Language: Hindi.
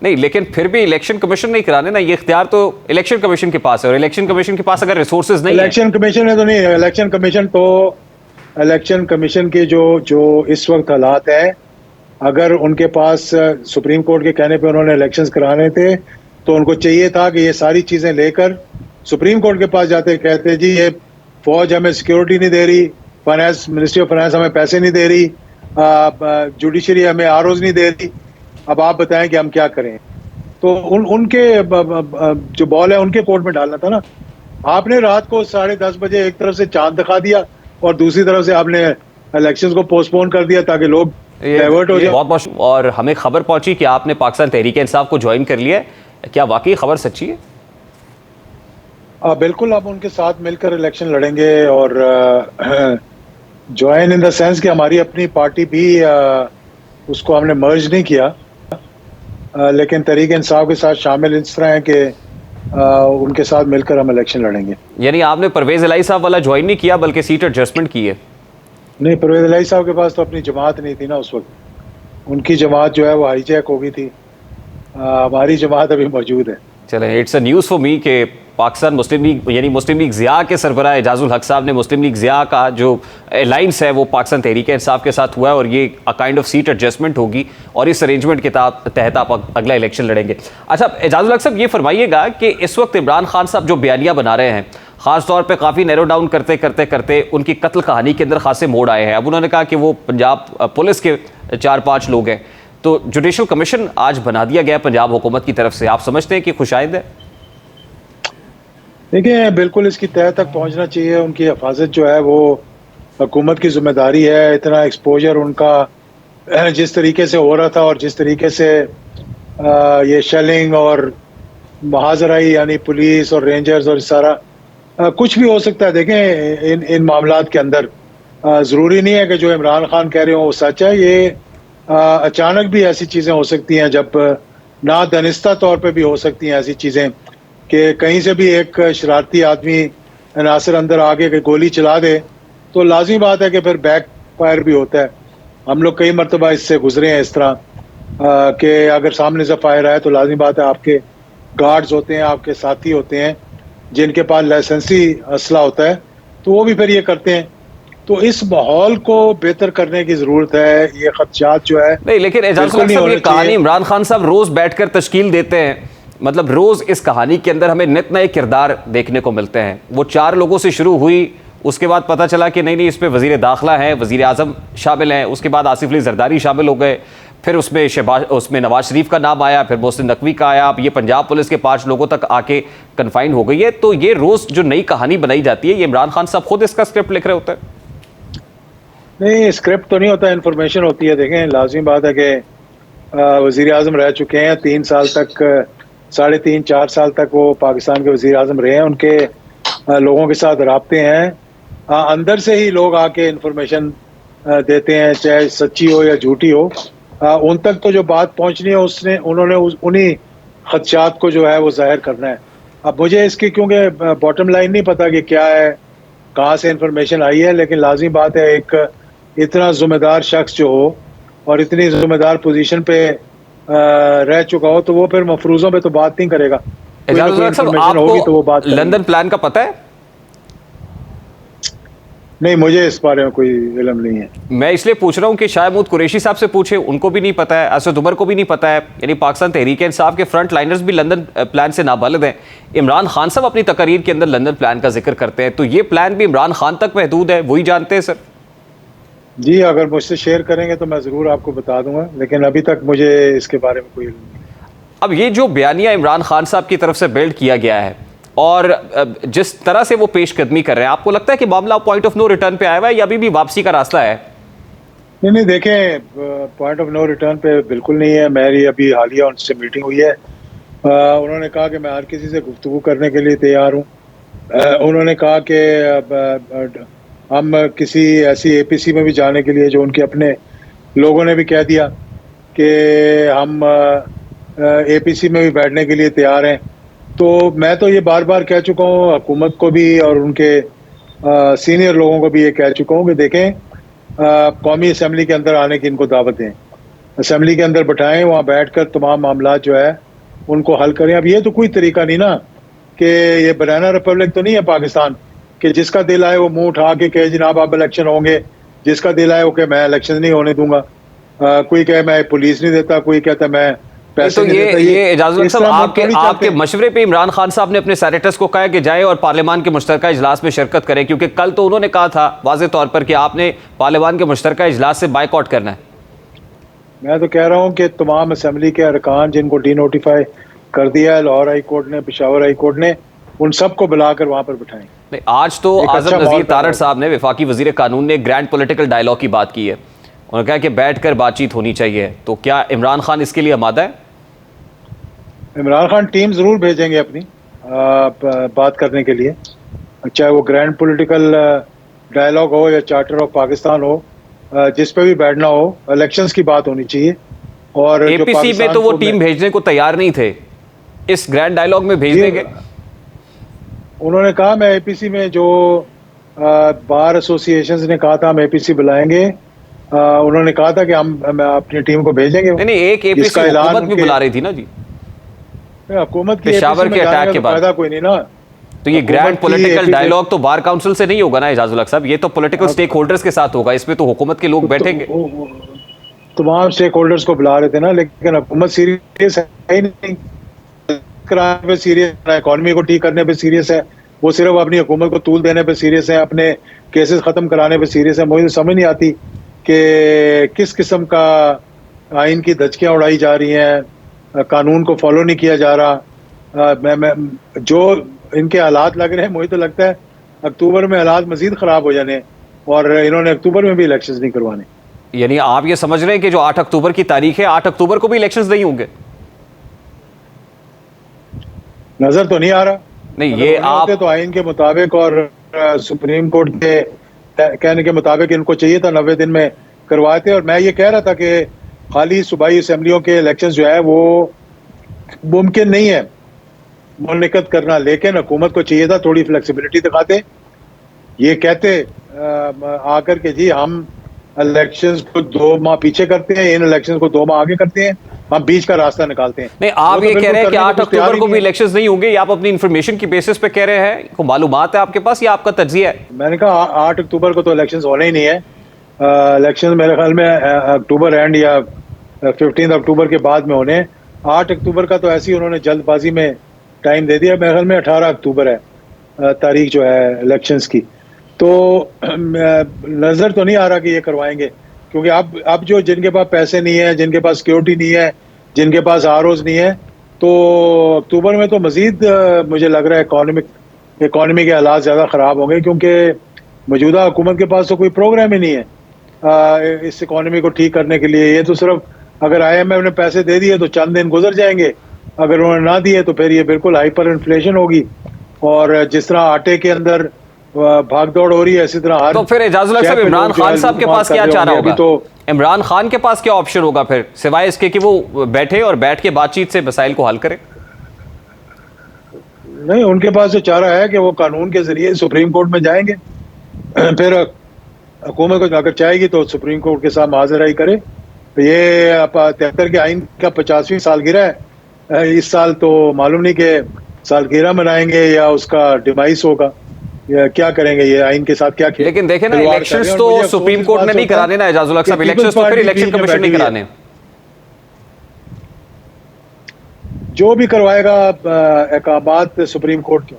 नहीं, लेकिन फिर भी इलेक्शन कमीशन नहीं कराने ना, ये इख्तियार तो इलेक्शन कमीशन के पास है, और इलेक्शन कमीशन के पास अगर रिसोर्सेज नहीं है। इलेक्शन कमीशन है तो नहीं, इलेक्शन कमीशन के जो जो इस वक्त हालात हैं, अगर उनके पास सुप्रीम कोर्ट के कहने पे उन्होंने इलेक्शंस कराने थे तो उनको चाहिए था कि ये सारी चीजें लेकर सुप्रीम कोर्ट के पास जाते, कहते जी ये फौज हमें सिक्योरिटी नहीं दे रही, फाइनेंस मिनिस्ट्री ऑफ फाइनेंस हमें पैसे नहीं दे रही, जुडिशरी हमें आरओज नहीं दे रही, अब आप बताएं कि हम क्या करें। तो उनके जो बॉल है उनके कोर्ट में डालना था ना। आपने रात को 10:30 बजे एक तरफ से चांद दिखा दिया और दूसरी तरफ से आपने इलेक्शंस को पोस्टपोन कर दिया ताकि लोग डाइवर्ट हो जाए। बहुत बहुत। और हमें खबर पहुंची कि आपने पाकिस्तान तहरीक-ए-इंसाफ को ज्वाइन कर लिया है, क्या वाकई खबर सच्ची है? बिल्कुल, आप उनके साथ मिलकर इलेक्शन लड़ेंगे, और ज्वाइन इन द सेंस कि हमारी अपनी पार्टी भी उसको हमने मर्ज नहीं किया, लेकिन तहरीक इंसाफ के साथ शामिल इस तरह है कि उनके साथ मिलकर हम इलेक्शन लड़ेंगे। यानी आपने परवेज इलाही साहब वाला ज्वाइन नहीं किया बल्कि सीट एडजस्टमेंट की है? नहीं, परवेज इलाही साहब के पास तो अपनी जमात नहीं थी ना उस वक्त, उनकी जमात जो है वो हाईजैक हो गई थी। हमारी जमात अभी मौजूद है। चलें, it's a news for me कि पाकिस्तान मुस्लिम लीग यानी मुस्लिम लीग ज़िया के सरबराह एजाजुल हक साहब ने मुस्लिम लीग ज़िया का जो अलाइंस है वो पाकिस्तान तहरीक इंसाफ के साथ हुआ है, और ये a kind of seat adjustment होगी, और इस अरेंजमेंट के तहत आप अगला इलेक्शन लड़ेंगे। अच्छा एजाजुल हक साहब, ये फरमाइएगा कि इस वक्त इमरान खान साहब जो बयानियाँ बना रहे हैं, ख़ास तौर पे काफ़ी नैरो डाउन करते करते करते उनकी कत्ल कहानी के अंदर खासे मोड़ आए हैं। अब उन्होंने कहा कि वो पंजाब पुलिस के 4-5 लोग हैं, तो जुडिशल कमीशन आज बना दिया गया पंजाब हुकूमत की तरफ से, आप समझते हैं कि खुशाइंद है? देखिए, बिल्कुल इसकी तह तक पहुंचना चाहिए। उनकी हिफाजत जो है वो हुकूमत की जिम्मेदारी है। इतना एक्सपोजर उनका जिस तरीके से हो रहा था और जिस तरीके से ये शेलिंग और महाजराई यानी पुलिस और रेंजर्स और सारा कुछ भी हो सकता है। देखें, इन मामलात के अंदर ज़रूरी नहीं है कि जो इमरान खान कह रहे हो वो सच है। ये अचानक भी ऐसी चीज़ें हो सकती हैं, जब ना दानिस्ता तौर पे भी हो सकती हैं ऐसी चीज़ें कि कहीं से भी एक शरारती आदमी नासिर अंदर आके के गोली चला दे, तो लाजमी बात है कि फिर बैक फायर भी होता है। हम लोग कई मरतबा इससे गुजरे हैं इस तरह कि अगर सामने से फायर आए तो लाजमी बात है आपके गार्ड्स होते हैं, आपके साथी होते हैं जिनके पास लाइसेंसी असला होता है, तो वो भी फिर ये करते हैं। तो इस माहौल को बेहतर करने की जरूरत है। ये खदशात जो है नहीं, लेकिन एजाजुल हक साहब, ये कहानी इमरान खान साहब रोज बैठकर तश्कील देते हैं, मतलब रोज इस कहानी के अंदर हमें नित नए किरदार देखने को मिलते हैं। वो 4 लोगों से शुरू हुई, उसके बाद पता चला कि नहीं इस पे वजीर दाखिला है, वजीर आजम शामिल हैं, उसके बाद आसिफ अली जरदारी शामिल हो गए, फिर उसमें नवाज शरीफ का नाम आया, फिर मोहसिन नकवी का आया, अब ये पंजाब पुलिस के 5 लोगों तक आके कन्फाइन हो गई है। तो ये रोज जो नई कहानी बनाई जाती है, ये इमरान खान साहब खुद इसका स्क्रिप्ट लिख रहे होते हैं? नहीं, स्क्रिप्ट तो नहीं होता, इन्फॉर्मेशन होती है। देखें, लाजमी बात है कि वजीर आजम रह चुके हैं 3 साल तक, 3.5-4 साल तक वो पाकिस्तान के वजीर आजम रहे हैं। उनके लोगों के साथ राब्ते हैं, अंदर से ही लोग आके इन्फॉर्मेशन देते हैं, चाहे सच्ची हो या झूठी हो। उन तक तो जो बात पहुंचनी है उन्होंने उन्हीं खदशात को जो है वो जाहिर करना है। अब मुझे इसकी क्योंकि बॉटम लाइन नहीं पता कि क्या है, कहाँ से इन्फॉर्मेशन आई है, लेकिन लाजमी बात है एक इतना जिम्मेदार शख्स जो हो और इतनी जिम्मेदार पोजीशन पे रह चुका हो, तो वो फिर मफरूजों पे तो बात नहीं करेगा। इन्फॉर्मेशन होगी तो वो बात लंदन प्लान का पता है? नहीं, मुझे इस बारे में कोई इल्म नहीं है। मैं इसलिए पूछ रहा हूँ कि शायद महमूद कुरैशी साहब से पूछे, उनको भी नहीं पता है, असद उमर को भी नहीं पता है। यानी पाकिस्तान तहरीक इंसाफ के फ्रंट लाइनर्स भी लंदन प्लान से नाबालिग हैं। इमरान खान साहब अपनी तकरीर के अंदर लंदन प्लान का जिक्र करते हैं, तो ये प्लान भी इमरान खान तक महदूद है, वही जानते हैं सर? जी, अगर मुझसे शेयर करेंगे तो मैं ज़रूर आपको बता दूंगा, लेकिन अभी तक मुझे इसके बारे में कोई इल्म नहीं। अब ये जो बयानिया इमरान खान साहब की तरफ से बिल्ड किया गया है और जिस तरह से वो पेशकदमी कर रहे हैं, आपको लगता है कि मामला पॉइंट ऑफ नो रिटर्न पे आया हुआ है या अभी भी वापसी का रास्ता है? नहीं, देखें, पॉइंट ऑफ नो रिटर्न पे बिल्कुल नहीं है। मेरी अभी हालिया उनसे मीटिंग हुई है, उन्होंने कहा कि मैं हर किसी से गुफ्तगू करने के लिए तैयार हूँ। उन्होंने कहा कि हम किसी ऐसी APC में भी जाने के लिए, जो उनके अपने लोगों ने भी कह दिया कि हम APC में भी बैठने के लिए तैयार हैं। तो मैं तो ये बार बार कह चुका हूँ हुकूमत को भी और उनके सीनियर लोगों को भी ये कह चुका हूँ कि देखें, कौमी असम्बली के अंदर आने की इनको दावत दें। असेंबली के अंदर बैठाएं, वहाँ बैठकर तमाम मामला जो है उनको हल करें। अब ये तो कोई तरीका नहीं ना कि ये बनाना रिपब्लिक तो नहीं है पाकिस्तान कि जिसका दिल आए वो मुंह उठा के कहे जनाब आप इलेक्शन होंगे, जिसका दिल आए वो कहे मैं इलेक्शन नहीं होने दूंगा, कोई कहे मैं पुलिस नहीं देता, कोई कहता मैं पैसे तो नहीं देता। ये एजाजुल हक साहब, इस तरह आपके थोड़ी आपके चलते। मशवरे पे इमरान खान साहब ने अपने सेनेटर्स को कहा कि जाए और पार्लियामान के मुश्तरका इजलास में शिरकत करें, क्योंकि कल तो उन्होंने कहा था वाज़े तौर पर कि आपने पार्लियामान के मुश्तरका इजलास से बाइकआउट करना है। मैं तो कह रहा हूँ कि तमाम असेंबली के अरकान जिनको डी नोटिफाई कर दिया है लाहौर हाई कोर्ट ने, पेशावर हाई कोर्ट ने, उन सबको बुलाकर वहां पर बिठाएं। नहीं, आज तो एक आजम अच्छा नज़ीर माहौल तारड़ पैदा साहब ने, वफाकी वजीर कानून ने, ग्रैंड पॉलिटिकल डायलॉग की बात की है। उन्होंने कहा कि बैठकर बातचीत होनी चाहिए। तो क्या इमरान खान इसके लिए आमादा है? इमरान खान टीम जरूर भेजेंगे अपनी बात करने के लिए, चाहे वो ग्रैंड पॉलिटिकल डायलॉग हो या चार्टर ऑफ पाकिस्तान हो, जिस पे भी बैठना हो, इलेक्शंस की बात होनी चाहिए। और जो एपीसी में पाकिस्तान तो वो को टीम भेजने को तैयार नहीं थे, इस ग्रैंड डायलॉग में भेज देंगे। उन्होंने कहा मैं एपीसी में जो बार एसोसिएशंस ने कहा था हम एपीसी बुलाएंगे, उन्होंने कहा था कि हम अपनी टीम को भेजेंगे। नहीं, एक एपीसी जिसका ऐलान हुकूमत भी उनके- बुला रही थी ना जी, हुकूमत की पेशावर APC के में अटैक जाने के का बाद। तो फायदा कोई नहीं ना। तो ये ग्रैंड हुकूमत की पॉलिटिकल APC डायलॉग तो बार काउंसिल से नहीं होगा ना एजाजुल हक साहब, ये तो पॉलिटिकल स्टेक होल्डर्स के साथ होगा, इसमें तो हुकूमत के लोग बैठेंगे। तमाम स्टेक होल्डर्स को बुला रहे थे ना, लेकिन हुकूमत सीरियस है ही नहीं, कराने पे सीरियस है, इकॉनमी को ठीक करने पे सीरियस है। वो सिर्फ अपनी हुकूमत को तूल देने पे सीरियस है, अपने केसेस खत्म कराने पे सीरियस है। मुझे तो समझ नहीं आती कि किस किस्म का आइन की धचकियां उड़ाई जा रही हैं, कानून को फॉलो नहीं किया जा रहा। मैं जो इनके हालात लग रहे हैं, मुझे तो लगता है अक्टूबर में हालात मजीद खराब हो जाने, और इन्होंने अक्टूबर में भी इलेक्शंस नहीं करवाने। यानी आप ये समझ रहे हैं कि जो 8 अक्टूबर की तारीख है, 8 अक्टूबर को भी इलेक्शंस नहीं होंगे? नजर तो नहीं आ रहा। नहीं, अगर ये होने आप होते तो आइन के मुताबिक और सुप्रीम कोर्ट के कहने के मुताबिक इनको चाहिए था 90 दिन में करवाते। और मैं ये कह रहा था कि खाली सूबाई असेंबलियों के इलेक्शन जो है वो मुमकिन नहीं है मुनक़िद करना, लेकिन हुकूमत को चाहिए था थोड़ी फ्लेक्सिबिलिटी दिखाते, ये कहते आकर के जी हम इलेक्शंस को 2 माह पीछे करते हैं, इन इलेक्शंस को 2 माह आगे करते हैं, हम बीच का रास्ता निकालते हैं। नहीं, आप वो तो ये कह बिल्कुल रहे हैं कि करने 8 को तैयार अक्टूबर ही को नहीं भी है। इलेक्शंस नहीं होंगे, या आप अपनी इंफॉर्मेशन की बेसिस पे कह रहे हैं? कोई मालूमात है आपके पास या आपका तज्जिया है? मैंने कहा 8 अक्टूबर को तो इलेक्शंस होने ही नहीं है। इलेक्शन मेरे ख्याल में अक्टूबर एंड या 15 अक्टूबर के बाद में होने। 8 अक्टूबर का तो ऐसे ही उन्होंने जल्दबाजी में टाइम दे दिया। मेरे ख्याल में 18 अक्टूबर है तारीख जो है इलेक्शंस की। तो नज़र तो नहीं आ रहा कि ये करवाएंगे, क्योंकि अब जो जिनके पास पैसे नहीं है, जिनके पास सिक्योरिटी नहीं है, जिनके पास आरओज नहीं है, तो अक्टूबर में तो मजीद मुझे लग रहा है इकॉनमी के हालात ज़्यादा ख़राब होंगे, क्योंकि मौजूदा हुकूमत के पास तो कोई प्रोग्राम ही नहीं है इस इकॉनमी को ठीक करने के लिए। ये तो सिर्फ अगर IMF ने पैसे दे दिए तो चंद दिन गुजर जाएंगे, अगर उन्होंने ना दिए तो फिर ये बिल्कुल हाइपर इन्फ्लेशन होगी। और जिस तरह आटे के अंदर भाग दौड़ हो रही है, इसी तरह हर तो फिर एजाजुल हक साहब, इमरान खान साहब के पास क्या चारा होगा? तो इमरान खान के पास क्या ऑप्शन होगा फिर, सिवाय इसके कि वो बैठे और बैठ के बातचीत से मसाइल को हल करें? नहीं, उनके पास जो चारा है कि वो कानून के जरिए सुप्रीम कोर्ट में जाएंगे, फिर हुकूमत को अगर चाहेगी तो सुप्रीम कोर्ट के साथ माजराई करे। तो ये 73 के आइन का 50वीं सालगिरह है इस साल, तो मालूम नहीं कि सालगिरह मनाएंगे या उसका डिवाइस होगा, या क्या करेंगे ये आइन के साथ, क्या लेकिन देखें ना, खिलवाड़ इलेक्शंस कर रहे हैं। तो और मुझे सुप्रीम अफसोस कोर्ट इस ने बात नहीं से होता कराने ना एजाजुल हक कि साहब, पीपल्स इलेक्शंस तो फिर पार्टी इलेक्शन बीच में कमीशन ने बैठी हुई है। कराने। जो भी करवाएगा अहकामात सुप्रीम कोर्ट के